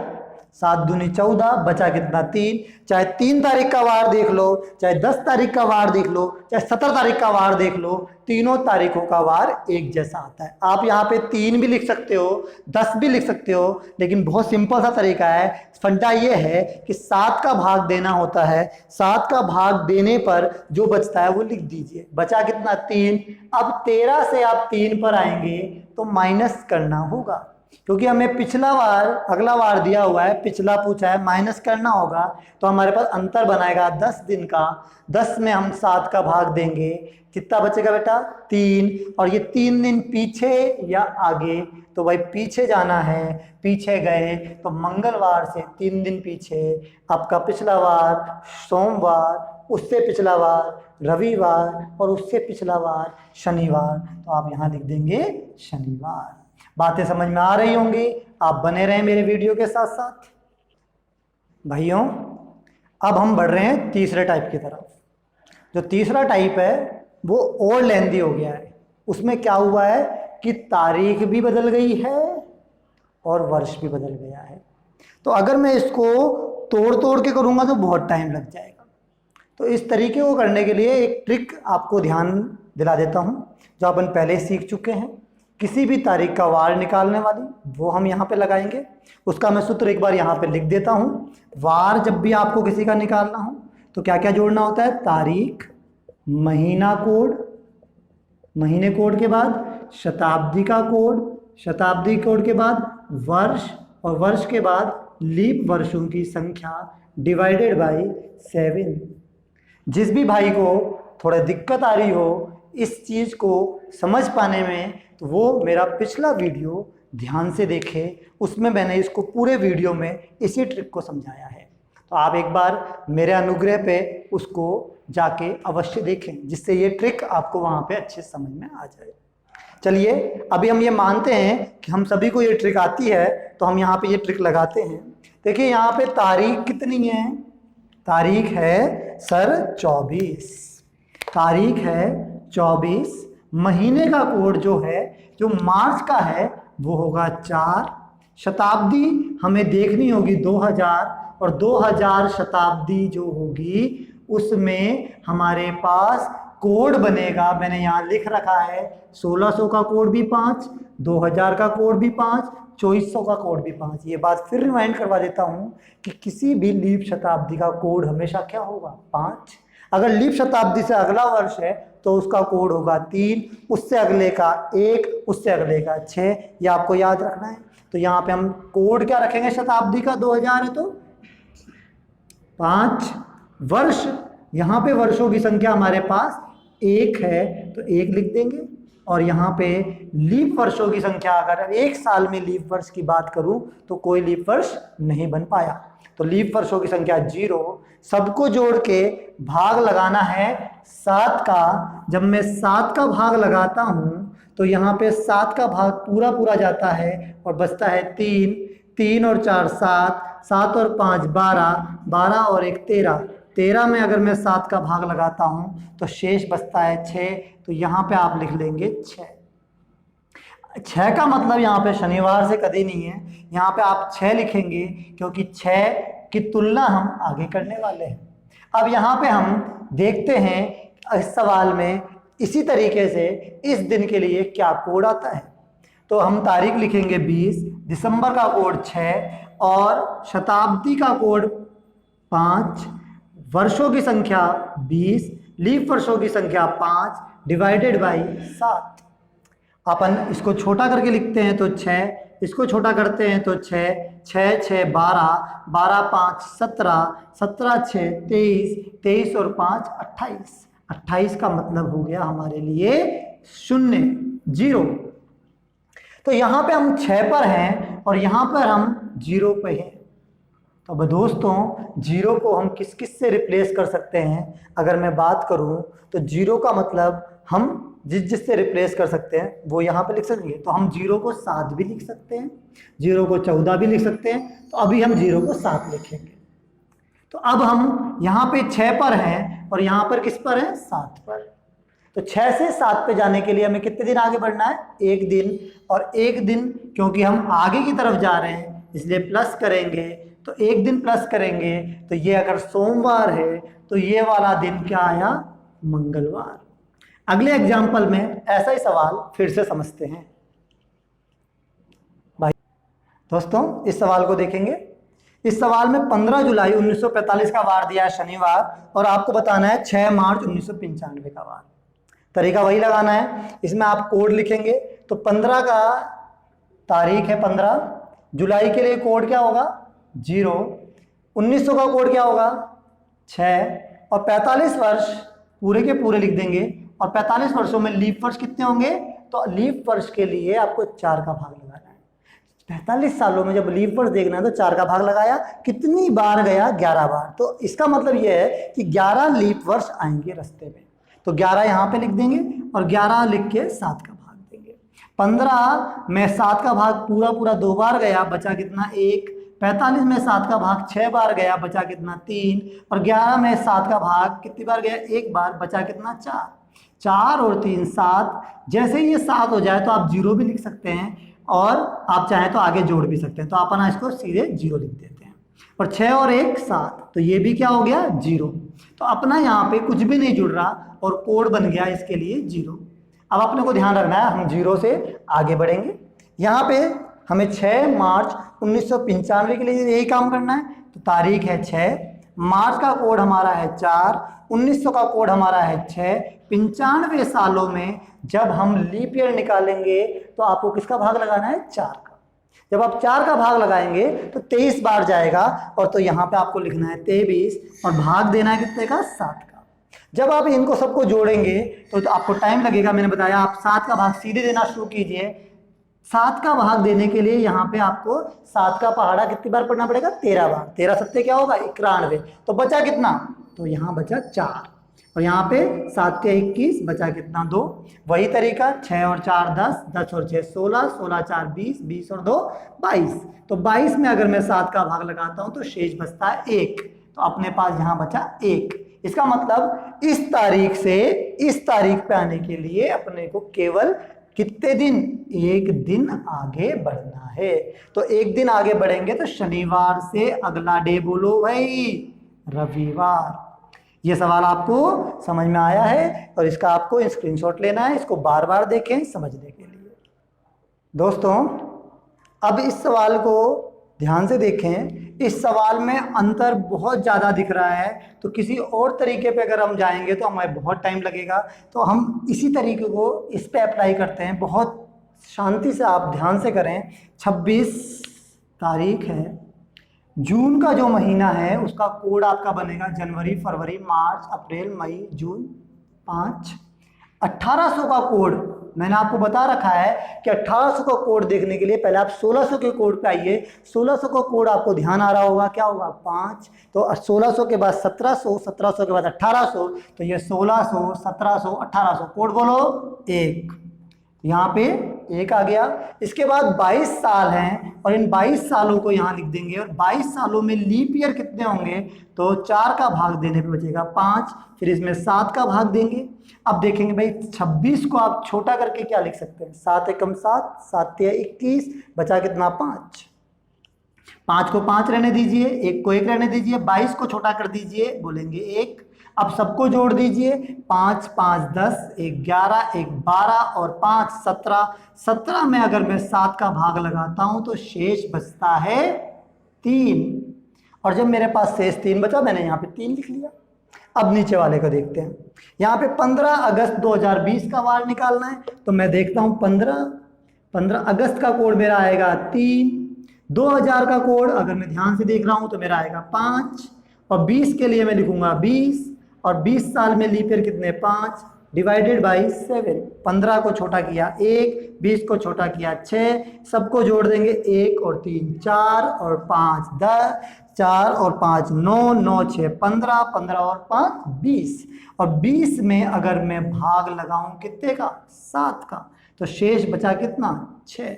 7 दूनी 14, बचा कितना? 3। चाहे 3 तारीख का वार देख लो, चाहे 10 तारीख का वार देख लो, चाहे 17 तारीख का वार देख लो, तीनों तारीखों का वार एक जैसा आता है। आप यहाँ पे 3 भी लिख सकते हो, 10 भी लिख सकते हो, लेकिन बहुत सिंपल सा तरीका है। फंडा ये है कि 7 का भाग देना होता है, 7 का भाग देने पर जो बचता है वो लिख दीजिए। बचा कितना? 3। अब 13 से आप 3 पर आएंगे तो माइनस करना होगा, क्योंकि हमें पिछला वार, अगला वार दिया हुआ है, पिछला पूछा है, माइनस करना होगा। तो हमारे पास अंतर बनाएगा 10 दिन का। 10 में हम 7 का भाग देंगे, कितना बचेगा बेटा? 3। और ये 3 दिन पीछे या आगे? तो भाई पीछे जाना है, पीछे गए तो मंगलवार से 3 दिन पीछे, आपका पिछला वार सोमवार, उससे पिछला वार रविवार और उससे पिछला वार शनिवार। तो आप यहाँ लिख देंगे शनिवार। बातें समझ में आ रही होंगी, आप बने रहें मेरे वीडियो के साथ साथ। भाइयों अब हम बढ़ रहे हैं तीसरे टाइप की तरफ। जो तीसरा टाइप है वो और लेंदी हो गया है। उसमें क्या हुआ है कि तारीख भी बदल गई है और वर्ष भी बदल गया है। तो अगर मैं इसको तोड़ के करूँगा तो बहुत टाइम लग जाएगा। तो इस तरीके को करने के लिए एक ट्रिक आपको ध्यान दिला देता हूँ, जो अपन पहले सीख चुके हैं। किसी भी तारीख का वार निकालने वाली, वो हम यहाँ पे लगाएंगे। उसका मैं सूत्र एक बार यहाँ पे लिख देता हूँ। वार जब भी आपको किसी का निकालना हो तो क्या क्या जोड़ना होता है? तारीख, महीना कोड, महीने कोड के बाद शताब्दी का कोड, शताब्दी कोड के बाद वर्ष, और वर्ष के बाद लीप वर्षों की संख्या डिवाइडेड बाई 7। जिस भी भाई को थोड़ा दिक्कत आ रही हो इस चीज़ को समझ पाने में, तो वो मेरा पिछला वीडियो ध्यान से देखे, उसमें मैंने इसको पूरे वीडियो में इसी ट्रिक को समझाया है। तो आप एक बार मेरे अनुग्रह पे उसको जाके अवश्य देखें, जिससे ये ट्रिक आपको वहाँ पे अच्छे समझ में आ जाए। चलिए अभी हम ये मानते हैं कि हम सभी को ये ट्रिक आती है, तो हम यहाँ पे ये ट्रिक लगाते हैं। देखिए यहाँ पे तारीख कितनी है, तारीख है सर 24, तारीख है 24, महीने का कोड जो है, जो मार्च का है वो होगा 4, शताब्दी हमें देखनी होगी 2000, और 2000 शताब्दी जो होगी उसमें हमारे पास कोड बनेगा, मैंने यहाँ लिख रखा है 1600 का कोड भी 5, 2000 का कोड भी 5, 2400 का कोड भी 5। ये बात फिर रिमाइंड करवा देता हूँ कि किसी भी लीप शताब्दी का कोड हमेशा क्या होगा, 5। अगर लीप शताब्दी से अगला वर्ष है तो उसका कोड होगा 3, उससे अगले का 1, उससे अगले का 6। ये आपको याद रखना है। तो यहाँ पे हम कोड क्या रखेंगे, शताब्दी का 2000 है तो 5, वर्ष यहाँ पे वर्षों की संख्या हमारे पास 1 है तो 1 लिख देंगे, और यहाँ पे लीप वर्षों की संख्या, अगर एक साल में लीप वर्ष की बात करूं तो कोई लीप वर्ष नहीं बन पाया, तो लीप वर्षों की संख्या 0। सबको जोड़ के भाग लगाना है 7 का। जब मैं 7 का भाग लगाता हूं तो यहाँ पे 7 का भाग पूरा पूरा जाता है और बचता है 3, 3 और 4 7, 7 और 5 12, 12 और 1 13, 13 में अगर मैं 7 का भाग लगाता हूँ तो शेष बचता है 6, तो यहाँ पे आप लिख लेंगे 6। 6 का मतलब यहाँ पे शनिवार से कभी नहीं है, यहाँ पे आप 6 लिखेंगे क्योंकि 6 की तुलना हम आगे करने वाले हैं। अब यहाँ पे हम देखते हैं इस सवाल में इसी तरीके से इस दिन के लिए क्या कोड आता है। तो हम तारीख लिखेंगे 20, दिसंबर का कोड 6 और शताब्दी का कोड 5, वर्षों की संख्या 20, लीप वर्षों की संख्या 5 डिवाइडेड बाई 7। अपन इसको छोटा करके लिखते हैं तो 6, इसको छोटा करते हैं तो 6, 6 6 12, 12 5 17, 17 6 23, 23 और 5 28, 28 का मतलब हो गया हमारे लिए 0। तो यहाँ पे हम 6 पर हैं और यहाँ पर हम 0 पे हैं। तो अब दोस्तों 0 को हम किस किस से रिप्लेस कर सकते हैं, अगर मैं बात करूं तो 0 का मतलब हम जिस से रिप्लेस कर सकते हैं वो यहाँ पे लिख सकेंगे। तो हम 0 को 7 भी लिख सकते हैं, 0 को 14 भी लिख सकते हैं, तो अभी हम 0 को 7 लिखेंगे। तो अब हम यहाँ पे 6 पर हैं और यहाँ पर किस पर हैं, 7 पर। तो 6 से 7 पे जाने के लिए हमें कितने दिन आगे बढ़ना है, 1 दिन। और 1 दिन क्योंकि हम आगे की तरफ जा रहे हैं इसलिए प्लस करेंगे, तो 1 दिन प्लस करेंगे, तो ये अगर सोमवार है तो ये वाला दिन क्या आया, मंगलवार। अगले एग्जाम्पल में ऐसा ही सवाल फिर से समझते हैं भाई। दोस्तों इस सवाल को देखेंगे। इस सवाल में 15 जुलाई 1945 का वार दिया है शनिवार, और आपको बताना है 6 मार्च 1995 का वार। तरीका वही लगाना है, इसमें आप कोड लिखेंगे। तो 15 का तारीख है 15, जुलाई के लिए कोड क्या होगा 0, 1900 का कोड क्या होगा 6, और 45 वर्ष पूरे के पूरे लिख देंगे। और 45 वर्षों में लीप वर्ष कितने होंगे, तो लीप वर्ष के लिए आपको 4 का भाग लगाना है। 45 सालों में जब लीप वर्ष देखना है तो 4 का भाग लगाया, कितनी बार गया, 11 बार। तो इसका मतलब यह है कि 11 लीप वर्ष आएंगे रास्ते में, तो 11 यहाँ पे लिख देंगे और 11 लिख के 7 का भाग देंगे। 15 में 7 का भाग पूरा पूरा 2 बार गया, बचा कितना 1। 45 में 7 का भाग 6 बार गया, बचा कितना 3। और 11 में 7 का भाग कितनी बार गया, 1 बार, बचा कितना 4। 4 और 3 7। जैसे ही ये 7 हो जाए तो आप 0 भी लिख सकते हैं और आप चाहें तो आगे जोड़ भी सकते हैं। तो अपन इसको सीधे 0 लिख देते हैं। और 6 और 1 7, तो ये भी क्या हो गया 0। तो अपना यहाँ पे कुछ भी नहीं जुड़ रहा और कोड बन गया इसके लिए 0। अब अपने को ध्यान रखना है, हम 0 से आगे बढ़ेंगे। यहाँ पे हमें 6 मार्च 1995 के लिए यही काम करना है। तो तारीख है 6, मार्च का कोड हमारा है 4, 1900 का कोड हमारा है 6। 95 सालों में जब हम लीप ईयर निकालेंगे तो आपको किसका भाग लगाना है, 4 का। जब आप 4 का भाग लगाएंगे तो 23 बार जाएगा, और तो यहाँ पे आपको लिखना है 23 और भाग देना है कितने का, 7 का। जब आप इनको सबको जोड़ेंगे तो आपको टाइम लगेगा, मैंने बताया आप 7 का भाग सीधे देना शुरू कीजिए। 7 का भाग देने के लिए यहाँ पे आपको 7 का पहाड़ा कितनी बार पढ़ना पड़ेगा, 13 बार। 13 सत्ते क्या होगा 91। तो बचा कितना, तो यहाँ बचा 4। और यहाँ पे 7 के 21 बचा कितना 2। वही तरीका 6 और 4 10, 10 और 6 16, 16 4 20, 20 और 2 22। तो 22 में अगर मैं 7 का भाग लगाता हूं तो शेष बचता है 1। तो अपने पास यहाँ बचा 1। इसका मतलब इस तारीख से इस तारीख पे आने के लिए अपने को केवल कितने दिन, 1 दिन आगे बढ़ना है। तो 1 दिन आगे बढ़ेंगे तो शनिवार से अगला डे बोलो भाई रविवार। ये सवाल आपको समझ में आया है और इसका आपको स्क्रीनशॉट लेना है, इसको बार बार देखें समझने के लिए। दोस्तों अब इस सवाल को ध्यान से देखें। इस सवाल में अंतर बहुत ज़्यादा दिख रहा है, तो किसी और तरीके पे अगर हम जाएंगे तो हमें बहुत टाइम लगेगा। तो हम इसी तरीके को इस पे अप्लाई करते हैं। बहुत शांति से आप ध्यान से करें। 26 तारीख है, जून का जो महीना है उसका कोड आपका बनेगा जनवरी फरवरी मार्च अप्रैल मई जून 5। 1800 का कोड मैंने आपको बता रखा है कि 1800 का कोड देखने के लिए पहले आप 1600 के कोड पे आइए। 1600 का कोड आपको ध्यान आ रहा होगा, क्या होगा 5। तो 1600 के बाद 1700, 1700 के बाद 1800, तो ये 1600 1700 1800 कोड बोलो 1। यहाँ पे 1 आ गया। इसके बाद 22 साल हैं और इन 22 सालों को यहाँ लिख देंगे। और 22 सालों में लीप ईयर कितने होंगे, तो 4 का भाग देने पे बचेगा 5, फिर इसमें 7 का भाग देंगे। अब देखेंगे भाई 26 को आप छोटा करके क्या लिख सकते हैं, 7 एकम 7, 7 तिया 21, बचा कितना 5। 5 को 5 रहने दीजिए, 1 को 1 रहने दीजिए, 22 को छोटा कर दीजिए, बोलेंगे 1। अब सबको जोड़ दीजिए, 5 5 10, 1 11, 1 12 और 5 17। 17 में अगर मैं 7 का भाग लगाता हूं तो शेष बचता है 3। और जब मेरे पास शेष 3 बचा, मैंने यहाँ पे 3 लिख लिया। अब नीचे वाले को देखते हैं। यहाँ पे 15 अगस्त 2020 का वार निकालना है, तो मैं देखता हूँ 15 अगस्त का कोड मेरा आएगा 3। 2000 का कोड अगर मैं ध्यान से देख रहा हूँ तो मेरा आएगा 5। और 20 के लिए मैं लिखूंगा 20। और 20 साल में लीप ईयर कितने 5 डिवाइडेड बाई 7। 15 को छोटा किया 1, 20 को छोटा किया 6, सबको जोड़ देंगे 1 और 3 4 और 5 10, 4 और 5 9, 9 6 15, 15 और 5 20। और 20 में अगर मैं भाग लगाऊं कितने का 7 का, तो शेष बचा कितना 6।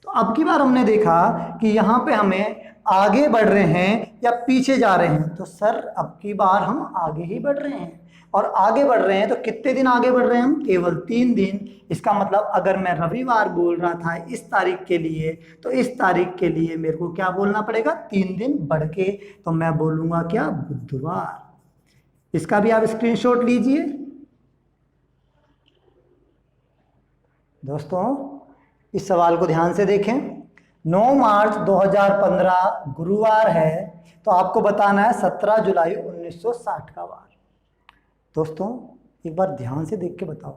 तो अब की बार हमने देखा कि यहाँ पे हमें आगे बढ़ रहे हैं या पीछे जा रहे हैं, तो सर अब की बार हम आगे ही बढ़ रहे हैं। और आगे बढ़ रहे हैं तो कितने दिन आगे बढ़ रहे हैं हम, केवल 3 दिन। इसका मतलब अगर मैं रविवार बोल रहा था इस तारीख के लिए, तो इस तारीख के लिए मेरे को क्या बोलना पड़ेगा 3 दिन बढ़ के, तो मैं बोलूँगा क्या बुधवार। इसका भी आप स्क्रीनशॉट लीजिए। दोस्तों इस सवाल को ध्यान से देखें। 9 मार्च 2015 गुरुवार है, तो आपको बताना है 17 जुलाई 1960 का वार। दोस्तों एक बार ध्यान से देख के बताओ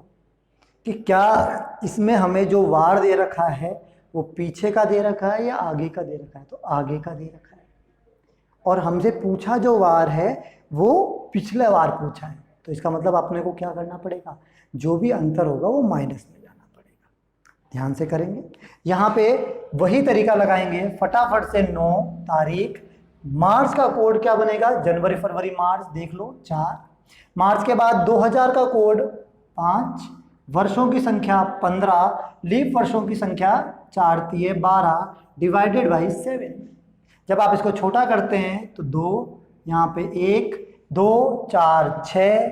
कि क्या इसमें हमें जो वार दे रखा है वो पीछे का दे रखा है या आगे का दे रखा है, तो आगे का दे रखा है। और हमसे पूछा जो वार है वो पिछले वार पूछा है, तो इसका मतलब अपने को क्या करना पड़ेगा, जो भी अंतर होगा वो माइनस में जाना पड़ेगा। ध्यान से करेंगे। यहाँ पे वही तरीका लगाएंगे फटाफट से। 9 तारीख, मार्च का कोड क्या बनेगा, जनवरी फरवरी मार्च देख लो 4। मार्च के बाद 2000 का कोड 5, वर्षों की संख्या 15, लीप वर्षों की संख्या 4 तिये 12 डिवाइडेड बाई 7। जब आप इसको छोटा करते हैं तो 2, यहाँ पे 1 2 4 6,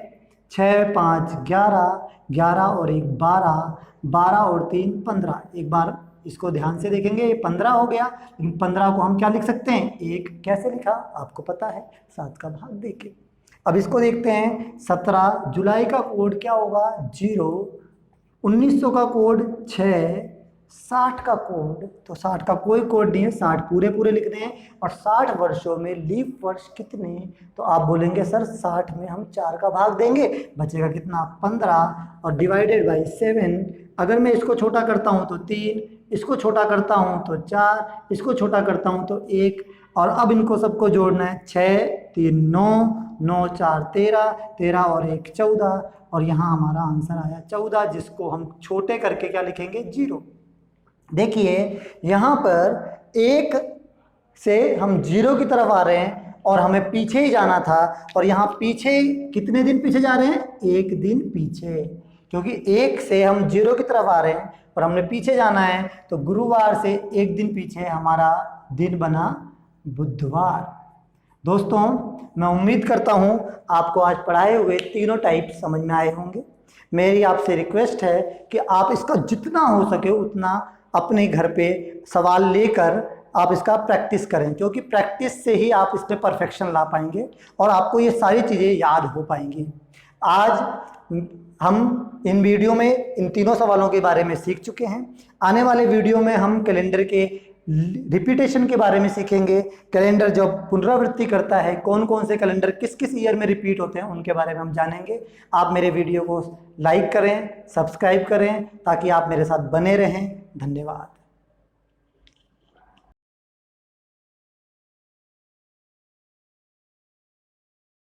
6 5 11, 11 और 1 12, 12 और 3 15। एक बार इसको ध्यान से देखेंगे, ये 15 हो गया, लेकिन 15 को हम क्या लिख सकते हैं 1। कैसे लिखा आपको पता है, 7 का भाग देके। अब इसको देखते हैं। 17 जुलाई का कोड क्या होगा 0, 1900 का कोड 6, 60 का कोड, तो 60 का कोई कोड नहीं है, 60 पूरे पूरे लिखते हैं। और 60 वर्षों में लीप वर्ष कितने, तो आप बोलेंगे सर 60 में हम 4 का भाग देंगे, बचेगा कितना 15 और डिवाइडेड बाई 7। अगर मैं इसको छोटा करता हूँ तो 3, इसको छोटा करता हूँ तो 4, इसको छोटा करता हूँ तो 1। और अब इनको सबको जोड़ना है 6 3 9, 9 4 13, 13 और 1 14। और यहाँ हमारा आंसर आया 14, जिसको हम छोटे करके क्या लिखेंगे 0। देखिए यहाँ पर 1 से हम 0 की तरफ आ रहे हैं और हमें पीछे ही जाना था, और यहाँ पीछे कितने दिन पीछे जा रहे हैं? 1 दिन पीछे, क्योंकि 1 से हम 0 की तरफ आ रहे हैं और हमने पीछे जाना है, तो गुरुवार से 1 दिन पीछे हमारा दिन बना बुधवार। दोस्तों, मैं उम्मीद करता हूँ आपको आज पढ़ाए हुए तीनों टाइप समझ में आए होंगे। मेरी आपसे रिक्वेस्ट है कि आप इसका जितना हो सके उतना अपने घर पे सवाल लेकर आप इसका प्रैक्टिस करें, क्योंकि प्रैक्टिस से ही आप इसमें परफेक्शन ला पाएंगे और आपको ये सारी चीज़ें याद हो पाएंगी। आज हम इन वीडियो में इन तीनों सवालों के बारे में सीख चुके हैं। आने वाले वीडियो में हम कैलेंडर के रिपीटेशन के बारे में सीखेंगे। कैलेंडर जब पुनरावृत्ति करता है, कौन कौन से कैलेंडर किस किस ईयर में रिपीट होते हैं, उनके बारे में हम जानेंगे। आप मेरे वीडियो को लाइक करें, सब्सक्राइब करें, ताकि आप मेरे साथ बने रहें। धन्यवाद।